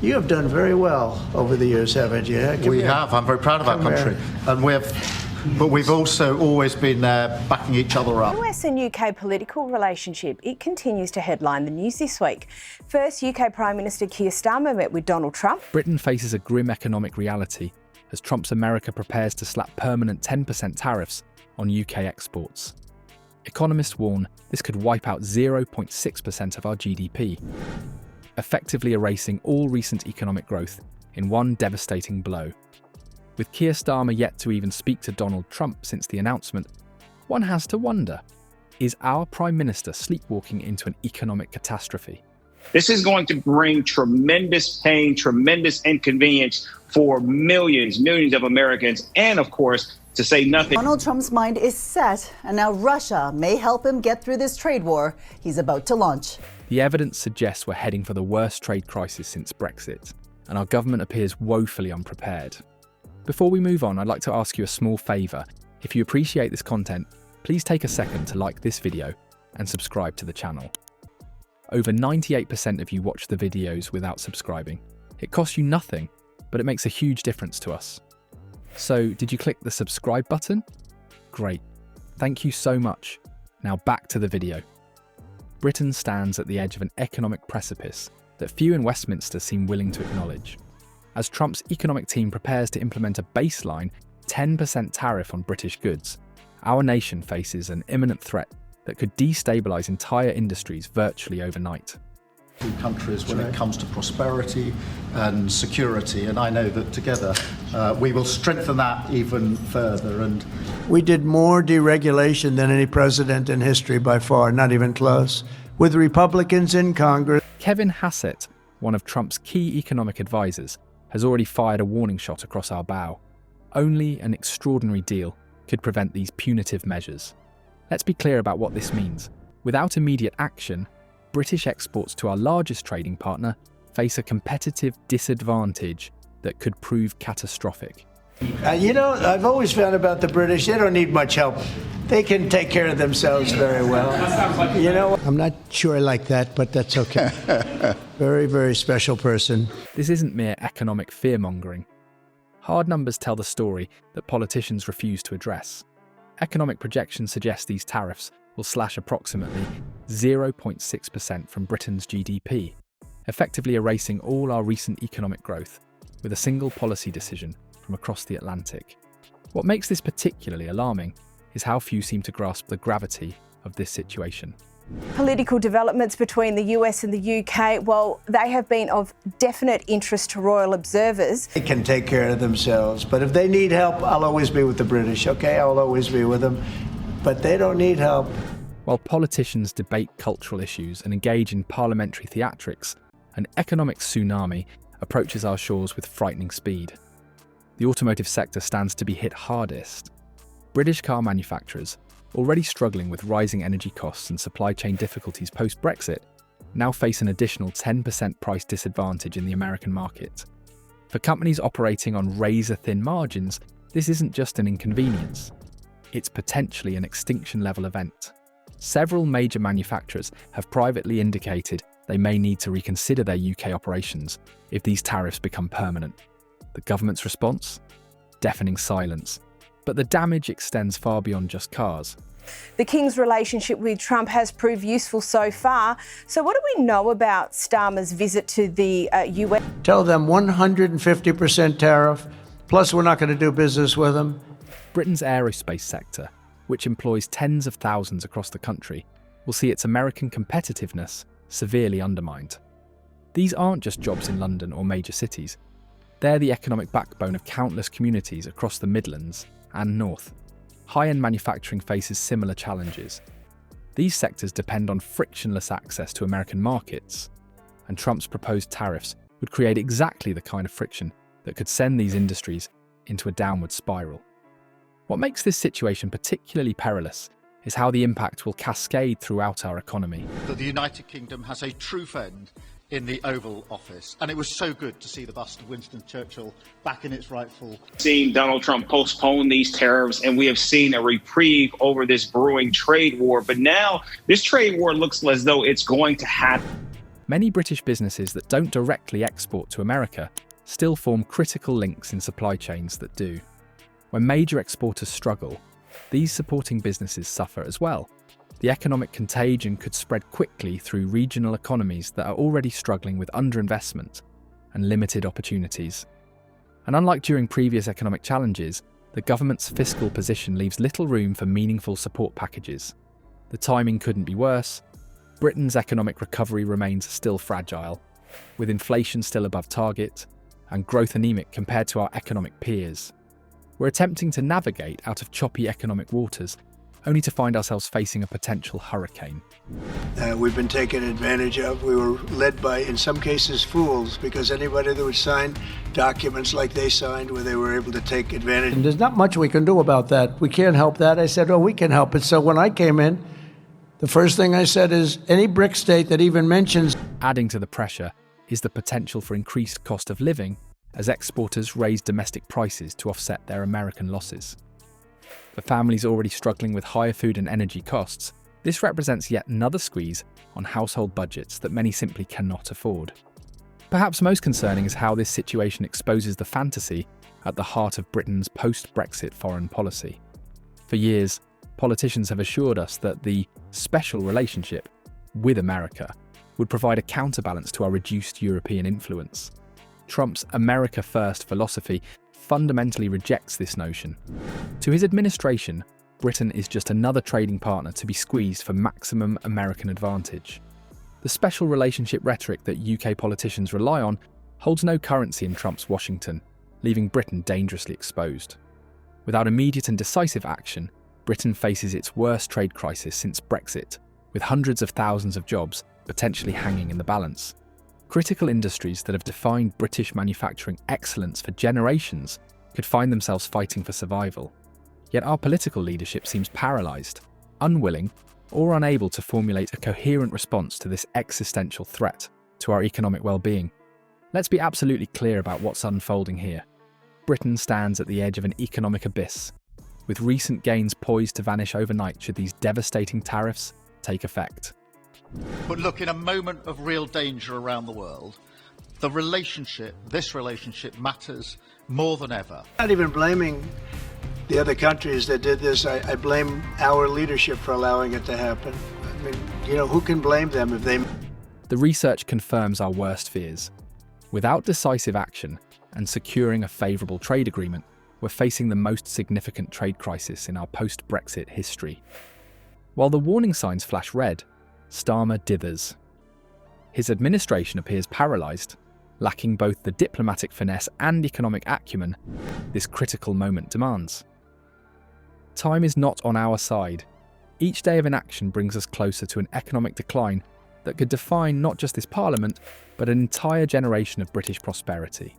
You have done very well over the years, haven't you? We have. I'm very proud of our country. But we've also always been there backing each other up. US and UK political relationship, it continues to headline the news this week. First, UK Prime Minister Keir Starmer met with Donald Trump. Britain faces a grim economic reality as Trump's America prepares to slap permanent 10% tariffs on UK exports. Economists warn this could wipe out 0.6% of our GDP, effectively erasing all recent economic growth in one devastating blow. With Keir Starmer yet to even speak to Donald Trump since the announcement, one has to wonder, is our Prime Minister sleepwalking into an economic catastrophe? This is going to bring tremendous pain, tremendous inconvenience for millions of Americans, and of course, to say nothing. Donald Trump's mind is set, and now Russia may help him get through this trade war he's about to launch. The evidence suggests we're heading for the worst trade crisis since Brexit, and our government appears woefully unprepared. Before we move on, I'd like to ask you a small favour. If you appreciate this content, please take a second to like this video and subscribe to the channel. Over 98% of you watch the videos without subscribing. It costs you nothing, but it makes a huge difference to us. So, did you click the subscribe button? Great. Thank you so much. Now back to the video. Britain stands at the edge of an economic precipice that few in Westminster seem willing to acknowledge. As Trump's economic team prepares to implement a baseline 10% tariff on British goods, our nation faces an imminent threat that could destabilise entire industries virtually overnight. Two countries when it comes to prosperity and security, and I know that together we will strengthen that even further. And We did more deregulation than any president in history by far, not even close, with Republicans in Congress. Kevin Hassett, one of Trump's key economic advisors, has already fired a warning shot across our bow. Only an extraordinary deal could prevent these punitive measures. Let's be clear about what this means. Without immediate action, British exports to our largest trading partner face a competitive disadvantage that could prove catastrophic. I've always found about the British, they don't need much help. They can take care of themselves very well. I'm not sure I like that, but that's okay. Very, very special person. This isn't mere economic fear-mongering. Hard numbers tell the story that politicians refuse to address. Economic projections suggest these tariffs will slash approximately 0.6% from Britain's GDP, effectively erasing all our recent economic growth with a single policy decision from across the Atlantic. What makes this particularly alarming is how few seem to grasp the gravity of this situation. Political developments between the US and the UK, well, they have been of definite interest to royal observers. They can take care of themselves, but if they need help, I'll always be with the British, okay? I'll always be with them, but they don't need help. While politicians debate cultural issues and engage in parliamentary theatrics, an economic tsunami approaches our shores with frightening speed. The automotive sector stands to be hit hardest. British car manufacturers, already struggling with rising energy costs and supply chain difficulties post-Brexit, now face an additional 10% price disadvantage in the American market. For companies operating on razor-thin margins, this isn't just an inconvenience. It's potentially an extinction-level event. Several major manufacturers have privately indicated they may need to reconsider their UK operations if these tariffs become permanent. The government's response? Deafening silence. But the damage extends far beyond just cars. The King's relationship with Trump has proved useful so far. So what do we know about Starmer's visit to the US? Tell them 150% tariff, plus we're not going to do business with them. Britain's aerospace sector, which employs tens of thousands across the country, will see its American competitiveness severely undermined. These aren't just jobs in London or major cities. They're the economic backbone of countless communities across the Midlands and North. High-end manufacturing faces similar challenges. These sectors depend on frictionless access to American markets, and Trump's proposed tariffs would create exactly the kind of friction that could send these industries into a downward spiral. What makes this situation particularly perilous is how the impact will cascade throughout our economy. that the United Kingdom has a true friend in the Oval Office, and it was so good to see the bust of Winston Churchill back in its rightful. Seeing Donald Trump postpone these tariffs, and we have seen a reprieve over this brewing trade war. But now this trade war looks as though it's going to happen. Many British businesses that don't directly export to America still form critical links in supply chains that do. When major exporters struggle, these supporting businesses suffer as well. The economic contagion could spread quickly through regional economies that are already struggling with underinvestment and limited opportunities. And unlike during previous economic challenges, the government's fiscal position leaves little room for meaningful support packages. The timing couldn't be worse. Britain's economic recovery remains still fragile, with inflation still above target and growth anemic compared to our economic peers. We're attempting to navigate out of choppy economic waters, only to find ourselves facing a potential hurricane. We've been taken advantage of. We were led by, in some cases, fools, because anybody that would sign documents like they signed where they were able to take advantage. And there's not much we can do about that. We can't help that. I said, oh, we can help it. So when I came in, the first thing I said is any BRIC state that even mentions... Adding to the pressure is the potential for increased cost of living as exporters raise domestic prices to offset their American losses. For families already struggling with higher food and energy costs, this represents yet another squeeze on household budgets that many simply cannot afford. Perhaps most concerning is how this situation exposes the fantasy at the heart of Britain's post-Brexit foreign policy. For years, politicians have assured us that the special relationship with America would provide a counterbalance to our reduced European influence. Trump's America First philosophy fundamentally rejects this notion. To his administration, Britain is just another trading partner to be squeezed for maximum American advantage. The special relationship rhetoric that UK politicians rely on holds no currency in Trump's Washington, leaving Britain dangerously exposed. Without immediate and decisive action, Britain faces its worst trade crisis since Brexit, with hundreds of thousands of jobs potentially hanging in the balance. Critical industries that have defined British manufacturing excellence for generations could find themselves fighting for survival. Yet our political leadership seems paralysed, unwilling, or unable to formulate a coherent response to this existential threat to our economic well-being. Let's be absolutely clear about what's unfolding here. Britain stands at the edge of an economic abyss, with recent gains poised to vanish overnight should these devastating tariffs take effect. But look, in a moment of real danger around the world, this relationship matters more than ever. I'm not even blaming the other countries that did this. I blame our leadership for allowing it to happen. I mean, who can blame them if they... The research confirms our worst fears. Without decisive action and securing a favourable trade agreement, we're facing the most significant trade crisis in our post-Brexit history. While the warning signs flash red, Starmer dithers. His administration appears paralysed, lacking both the diplomatic finesse and economic acumen this critical moment demands. Time is not on our side. Each day of inaction brings us closer to an economic decline that could define not just this parliament, but an entire generation of British prosperity.